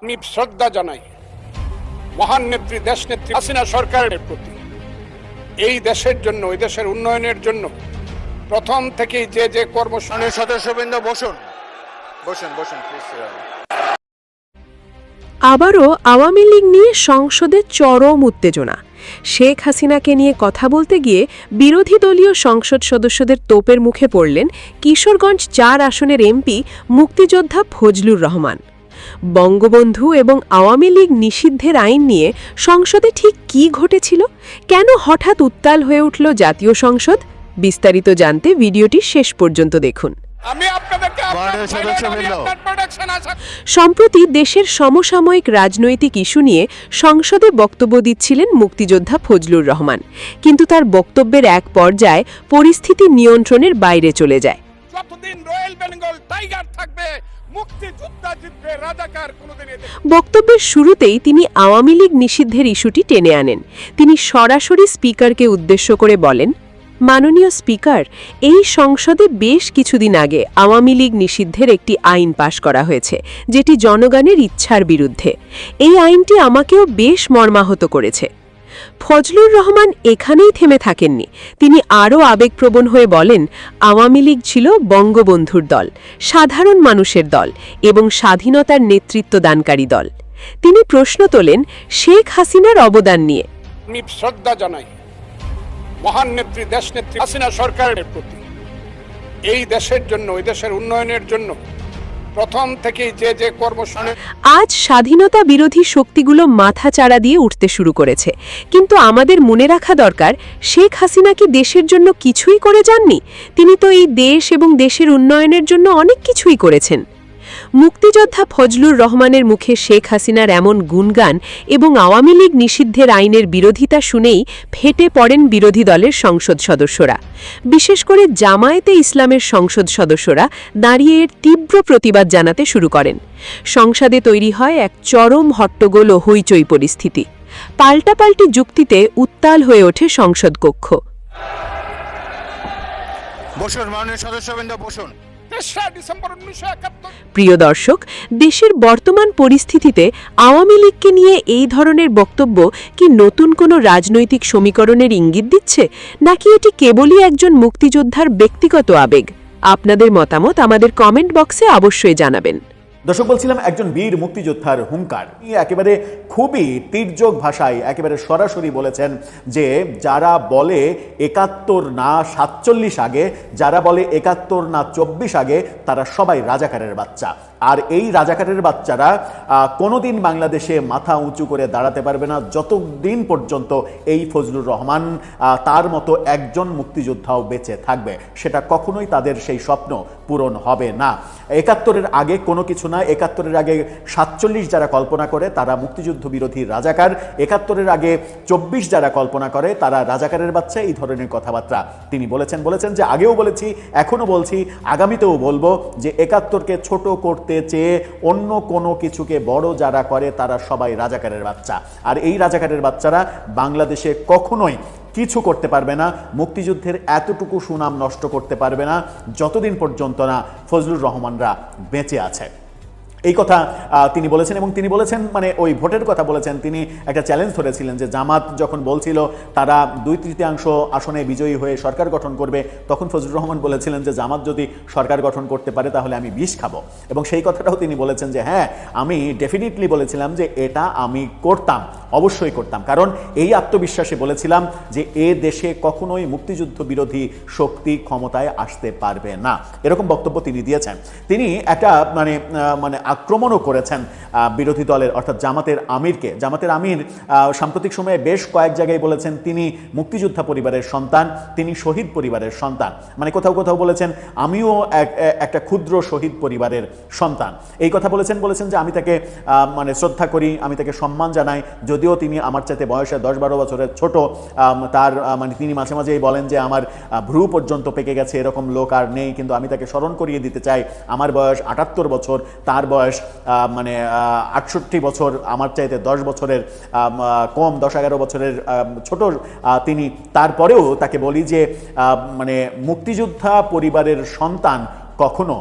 আমি শ্রদ্ধা জানাই মহান নেত্রী দেশনেত্রী হাসিনা সরকারের প্রতি। এই দেশের জন্য, এই দেশের উন্নয়নের জন্য প্রথম থেকেই যে কর্মসূচি। সদস্যবৃন্দ বসুন বসুন বসুন প্লিজ। আবারও আওয়ামী লীগ নিয়ে সংসদে চরম উত্তেজনা। শেখ হাসিনাকে নিয়ে কথা বলতে গিয়ে বিরোধী দলীয় সংসদ সদস্যদের তোপের মুখে পড়লেন কিশোরগঞ্জ ৪ আসনের এমপি মুক্তিযোদ্ধা ফজলুর রহমান। বঙ্গবন্ধু এবং আওয়ামী লীগ নিষিদ্ধের আইন নিয়ে সংসদে ঠিক কী ঘটেছিল, কেন হঠাৎ উত্তাল হয়ে উঠল জাতীয় সংসদ? বিস্তারিত জানতে ভিডিওটি শেষ পর্যন্ত দেখুন। সম্প্রতি দেশের সমসাময়িক রাজনৈতিক ইস্যু নিয়ে সংসদে বক্তব্য দিচ্ছিলেন মুক্তিযোদ্ধা ফজলুর রহমান, কিন্তু তার বক্তব্যের এক পর্যায়ে পরিস্থিতি নিয়ন্ত্রণের বাইরে চলে যায়। যতদিন রয়্যাল বেঙ্গল টাইগার থাকবে, মুক্তিযোদ্ধা জিতবে, রাজাকার কোনোদিন। বক্তব্যের শুরুতেই তিনি আওয়ামী লীগ নিষিদ্ধের ইস্যুটি টেনে আনেন। তিনি সরাসরি স্পিকারকে উদ্দেশ্য করে বলেন, মাননীয় স্পিকার, এই সংসদে বেশ কিছুদিন আগে আওয়ামী লীগ নিষিদ্ধের একটি আইন পাশ করা হয়েছে, যেটি জনগণের ইচ্ছার বিরুদ্ধে। এই আইনটি আমাকেও বেশ মর্মাহত করেছে। ফজলুর রহমান এখানেই থেমে থাকেননি। তিনি আরও আবেগপ্রবণ হয়ে বলেন, আওয়ামী লীগ ছিল বঙ্গবন্ধুর দল, সাধারণ মানুষের দল এবং স্বাধীনতার নেতৃত্বদানকারী দল। তিনি প্রশ্ন তোলেন শেখ হাসিনার অবদান নিয়ে। আমি শ্রদ্ধা জানাই মহান নেত্রী দেশনেত্রী হাসিনা সরকারের প্রতি। এই দেশের জন্য, এই দেশের উন্নয়নের জন্য প্রথম থেকেই যে কর্মসূচি। আজ স্বাধীনতা বিরোধী শক্তিগুলো মাথা চাড়া দিয়ে উঠতে শুরু করেছে, কিন্তু আমাদের মনে রাখা দরকার, শেখ হাসিনা কি দেশের জন্য কিছুই করে যাননি? তিনি তো এই দেশ এবং দেশের উন্নয়নের জন্য অনেক কিছুই করেছেন। মুক্তিযোদ্ধা ফজলুর রহমানের মুখে শেখ হাসিনার এমন গুণগান এবং আওয়ামী লীগ নিষিদ্ধের আইনের বিরোধিতা শুনেই ফেটে পড়েন বিরোধী দলের সংসদ সদস্যরা। বিশেষ করে জামায়াতে ইসলামের সংসদ সদস্যরা দাঁড়িয়ে এর তীব্র প্রতিবাদ জানাতে শুরু করেন। সংসদে তৈরি হয় এক চরম হট্টগোল ও হইচই পরিস্থিতি। পাল্টাপাল্টি যুক্তিতে উত্তাল হয়ে ওঠে সংসদ কক্ষ। বসুন মাননীয় সদস্যবৃন্দ বসুন। ডিসেম্বর 1971। প্রিয় দর্শক, দেশের বর্তমান পরিস্থিতিতে আওয়ামী লীগকে নিয়ে এই ধরনের বক্তব্য কি নতুন কোনো রাজনৈতিক সমীকরণের ইঙ্গিত দিচ্ছে, নাকি এটি কেবলই একজন মুক্তিযোদ্ধার ব্যক্তিগত আবেগ? আপনাদের মতামত আমাদের কমেন্ট বক্সে অবশ্যই জানাবেন। দর্শক, বলছিলাম একজন বীর মুক্তিযোদ্ধার হুঙ্কার একেবারে খুবই তীর্যক ভাষায় একেবারে সরাসরি বলেছেন যে যারা বলে ৭১ না ৪৭ আগে, যারা বলে ৭১ না ২৪ আগে, তারা সবাই রাজাকারের বাচ্চা। আর এই রাজাকারের বাচ্চারা কোনোদিন বাংলাদেশে মাথা উঁচু করে দাঁড়াতে পারবে না যতদিন পর্যন্ত এই ফজলুর রহমান তার মতো একজন মুক্তিযোদ্ধাও বেঁচে থাকবে। সেটা কখনোই তাদের সেই স্বপ্ন পূরণ হবে না। ৭১-এর আগে কোনো কিছু না। ৭১-এর আগে ৪৭ যারা কল্পনা করে তারা মুক্তিযুদ্ধ বিরোধী রাজাকার। ৭১-এর আগে ২৪ যারা কল্পনা করে তারা রাজাকারের বাচ্চা। এই ধরনের কথাবার্তা তিনি বলেছেন যে আগেও বলেছি, এখনও বলছি, আগামীতেও বলবো যে ৭১-কে ছোট করতে চেয়ে অন্য কোনো কিছুকে বড় যারা করে তারা সবাই রাজাকারের বাচ্চা। আর এই রাজাকারের বাচ্চারা বাংলাদেশে কখনোই কিছু করতে পারবে না, মুক্তিযুদ্ধের এতটুকু সুনাম নষ্ট করতে পারবে না যতদিন পর্যন্ত না ফজলুর রহমানরা বেঁচে আছে। এই কথা তিনি বলেছেন। এবং তিনি বলেছেন, মানে ওই ভোটের কথা বলেছেন, তিনি একটা চ্যালেঞ্জ ধরেছিলেন যে জামাত যখন বলছিল তারা ২/৩ আসনে বিজয়ী হয়ে সরকার গঠন করবে, তখন ফজলুর রহমান বলেছিলেন যে জামাত যদি সরকার গঠন করতে পারে তাহলে আমি বিষ খাবো। এবং সেই কথাটাও তিনি বলেছেন যে হ্যাঁ, আমি ডেফিনেটলি বলেছিলাম যে এটা আমি করতাম, অবশ্যই করতাম, কারণ এই আত্মবিশ্বাসে বলেছিলাম যে এ দেশে কখনোই মুক্তিযুদ্ধ বিরোধী শক্তি ক্ষমতায় আসতে পারবে না। এরকম বক্তব্য তিনি দিয়েছেন। তিনি একটা মানে আক্রমণও করেছেন বিরোধী দলের অর্থাৎ জামাতের আমিরকে। জামাতের আমির সাম্প্রতিক সময়ে বেশ কয়েক জায়গায় বলেছেন তিনি মুক্তিযোদ্ধা পরিবারের সন্তান, তিনি শহীদ পরিবারের সন্তান। মানে কোথাও বলেছেন আমিও একটা ক্ষুদ্র শহীদ পরিবারের সন্তান। এই কথা বলেছেন যে আমি তাকে মানে শ্রদ্ধা করি, আমি তাকে সম্মান জানাই, যদিও তিনি আমার চাইতে বয়সে ১০-১২ বছরের ছোট। তার মানে তিনি মাঝে মাঝেই বলেন যে আমার ভ্রু পর্যন্ত পেকে গেছে, এরকম লোক আর নেই। কিন্তু আমি তাকে স্মরণ করিয়ে দিতে চাই আমার বয়স ৭৮ বছর, তার বয়স ৬৮ বছর, আমার চাইতে ১০ বছরের কম, ১০-১১ বছরের ছোট তিনি। তারপরেও তাকে বলি যে মানে মুক্তিযোদ্ধা পরিবারের সন্তান কখনো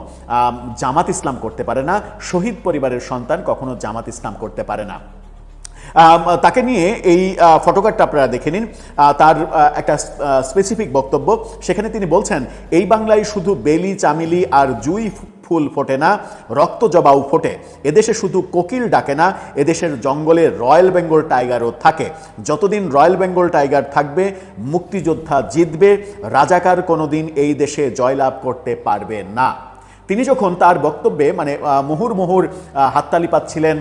জামাত ইসলাম করতে পারে না, শহীদ পরিবারের সন্তান কখনো জামাত ইসলাম করতে পারে না। তাকে নিয়ে এই ফটোকার্ডটা আপনারা দেখে নিন, তার একটা স্পেসিফিক বক্তব্য। সেখানে তিনি বলছেন, এই বাংলায় শুধু বেলি, চামেলি আর জুই ফুল ফোটে না, রক্ত জবাও ফোটে। এদেশে শুধু কোকিল ডাকে না, এদেশের জঙ্গলে রয়্যাল বেঙ্গল টাইগারও থাকে। যতদিন রয়্যাল বেঙ্গল টাইগার থাকবে, মুক্তিযোদ্ধা জিতবে, রাজাকার কোনোদিন এই দেশে জয়লাভ করতে পারবে না। তিনি যখন তার বক্তব্যে মানে মুহুর্মুহুর হাততালি পাচ্ছিলেন,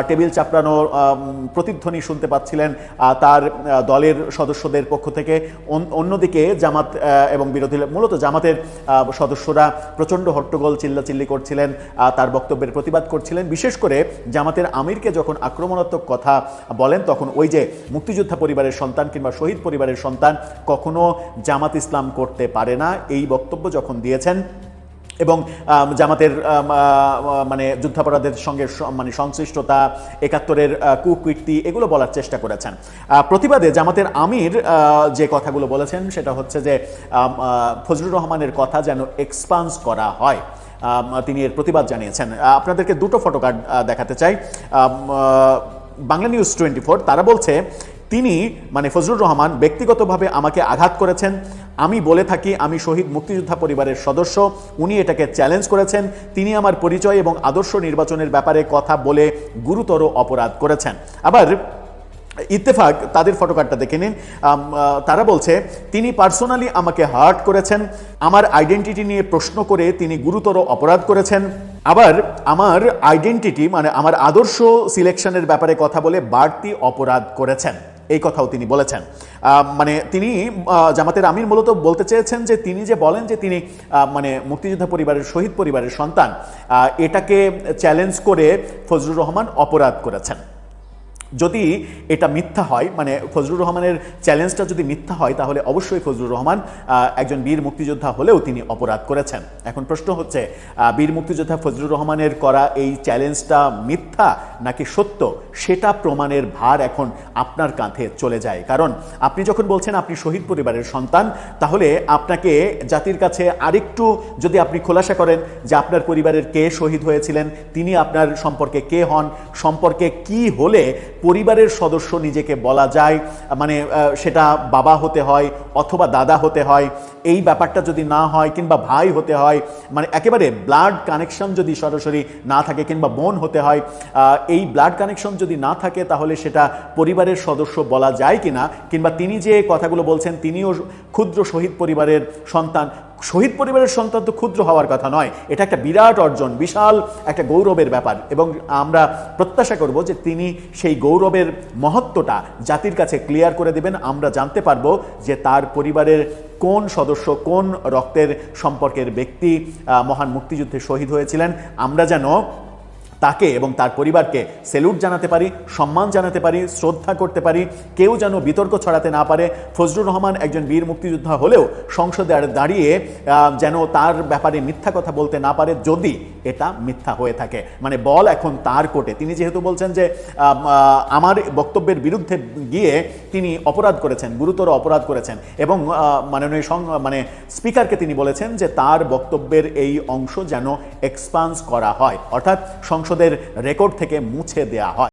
টেবিল চাপড়ানো প্রতিধ্বনি শুনতে পাচ্ছিলেন তার দলের সদস্যদের পক্ষ থেকে, অন্যদিকে জামাত এবং বিরোধী মূলত জামাতের সদস্যরা প্রচণ্ড হট্টগোল চিল্লাচিল্লি করছিলেন, তার বক্তব্যের প্রতিবাদ করছিলেন। বিশেষ করে জামাতের আমিরকে যখন আক্রমণাত্মক কথা বলেন, তখন ওই যে মুক্তিযোদ্ধা পরিবারের সন্তান কিংবা শহীদ পরিবারের সন্তান কখনো জামাত ইসলাম করতে পারে না, এই বক্তব্য যখন দিয়েছেন এবং জামাতের মানে যুদ্ধাপরাধের সঙ্গে মানে সংশ্লিষ্টতা, ৭১-এর কুকীর্তি এগুলো বলার চেষ্টা করেছেন। প্রতিবাদে জামাতের আমির যে কথাগুলো বলেছেন সেটা হচ্ছে যে ফজলুর রহমানের কথা যেন এক্সপান্স করা হয়, তিনি এর প্রতিবাদ জানিয়েছেন। আপনাদেরকে দুটো ফটোকার্ড দেখাতে চাই। বাংলা নিউজ 24 তারা বলছে, তিনি মানে ফজলুর রহমান ব্যক্তিগতভাবে আমাকে আঘাত করেছেন। আমি বলে থাকি আমি শহীদ মুক্তিযোদ্ধা পরিবারের সদস্য, উনি এটাকে চ্যালেঞ্জ করেছেন। তিনি আমার পরিচয় এবং আদর্শ নির্বাচনের ব্যাপারে কথা বলে গুরুতর অপরাধ করেছেন। আবার ইত্তেফাক তাদের ফটোকার্ডটা দেখে নিন, তারা বলছে, তিনি পার্সোনালি আমাকে হার্ট করেছেন, আমার আইডেন্টিটি নিয়ে প্রশ্ন করে তিনি গুরুতর অপরাধ করেছেন। আবার আমার আইডেন্টিটি মানে আমার আদর্শ সিলেকশনের ব্যাপারে কথা বলে বাড়তি অপরাধ করেছেন, এই কথাও তিনি বলেছেন। মানে তিনি জামাতের আমির মূলত বলতে চেয়েছেন যে তিনি যে বলেন যে তিনি মানে মুক্তিযোদ্ধা পরিবারের শহীদ পরিবারের সন্তান, এটাকে চ্যালেঞ্জ করে ফজলুর রহমান অপরাধ করেছেন। যদি এটা মিথ্যা হয়, মানে ফজলুর রহমানের চ্যালেঞ্জটা যদি মিথ্যা হয়, তাহলে অবশ্যই ফজলুর রহমান একজন বীর মুক্তিযোদ্ধা হলেও তিনি অপরাধ করেছেন। এখন প্রশ্ন হচ্ছে, বীর মুক্তিযোদ্ধা ফজলুর রহমানের করা এই চ্যালেঞ্জটা মিথ্যা নাকি সত্য, সেটা প্রমাণের ভার এখন আপনার কাঁধে চলে যায়। কারণ আপনি যখন বলছেন আপনি শহীদ পরিবারের সন্তান, তাহলে আপনাকে জাতির কাছে আরেকটু যদি আপনি খোলাসা করেন যে আপনার পরিবারের কে শহীদ হয়েছিলেন, তিনি আপনার সম্পর্কে কে হন, সম্পর্কে কি হলে পরিবারের সদস্য নিজেকে বলা যায়, মানে সেটা বাবা হতে হয় অথবা দাদা হতে হয়, এই ব্যাপারটা যদি না হয়, কিংবা ভাই হতে হয়, মানে একেবারে ব্লাড কানেকশন যদি সরাসরি না থাকে, কিংবা বোন হতে হয়, এই ব্লাড কানেকশন যদি না থাকে, তাহলে সেটা পরিবারের সদস্য বলা যায় কিনা, কিংবা তিনি যে কথাগুলো বলছেন তিনিও ক্ষুদ্র শহীদ পরিবারের সন্তান। শহীদ পরিবারের সন্তান তো ক্ষুদ্র হওয়ার কথা নয়, এটা একটা বিরাট অর্জন, বিশাল একটা গৌরবের ব্যাপার, এবং আমরা প্রত্যাশা করব যে তিনি সেই গৌরবের মহত্বটা জাতির কাছে ক্লিয়ার করে দেবেন। আমরা জানতে পারবো যে তার পরিবারের কোন সদস্য, কোন রক্তের সম্পর্কের ব্যক্তি মহান মুক্তিযুদ্ধে শহীদ হয়েছিলেন। আমরা যেন তাকে এবং তার পরিবারকে স্যালুট জানাতে পারি, সম্মান জানাতে পারি, শ্রদ্ধা করতে পারি, কেউ যেন বিতর্ক ছড়াতে না পারে। ফজলুর রহমান একজন বীর মুক্তিযোদ্ধা হলেও সংসদে দাঁড়িয়ে যেন তার ব্যাপারে মিথ্যা কথা বলতে না পারে, যদি এটা মিথ্যা হয়ে থাকে। মানে বল এখন তার কোর্টে। তিনি যেহেতু বলছেন যে আমার বক্তব্যের বিরুদ্ধে গিয়ে তিনি অপরাধ করেছেন, গুরুতর অপরাধ করেছেন, এবং মাননীয় মানে স্পিকারকে তিনি বলেছেন যে তার বক্তব্যের এই অংশ যেন এক্সপান্স করা হয়, অর্থাৎ সংসদের রেকর্ড থেকে মুছে দেয়া হয়।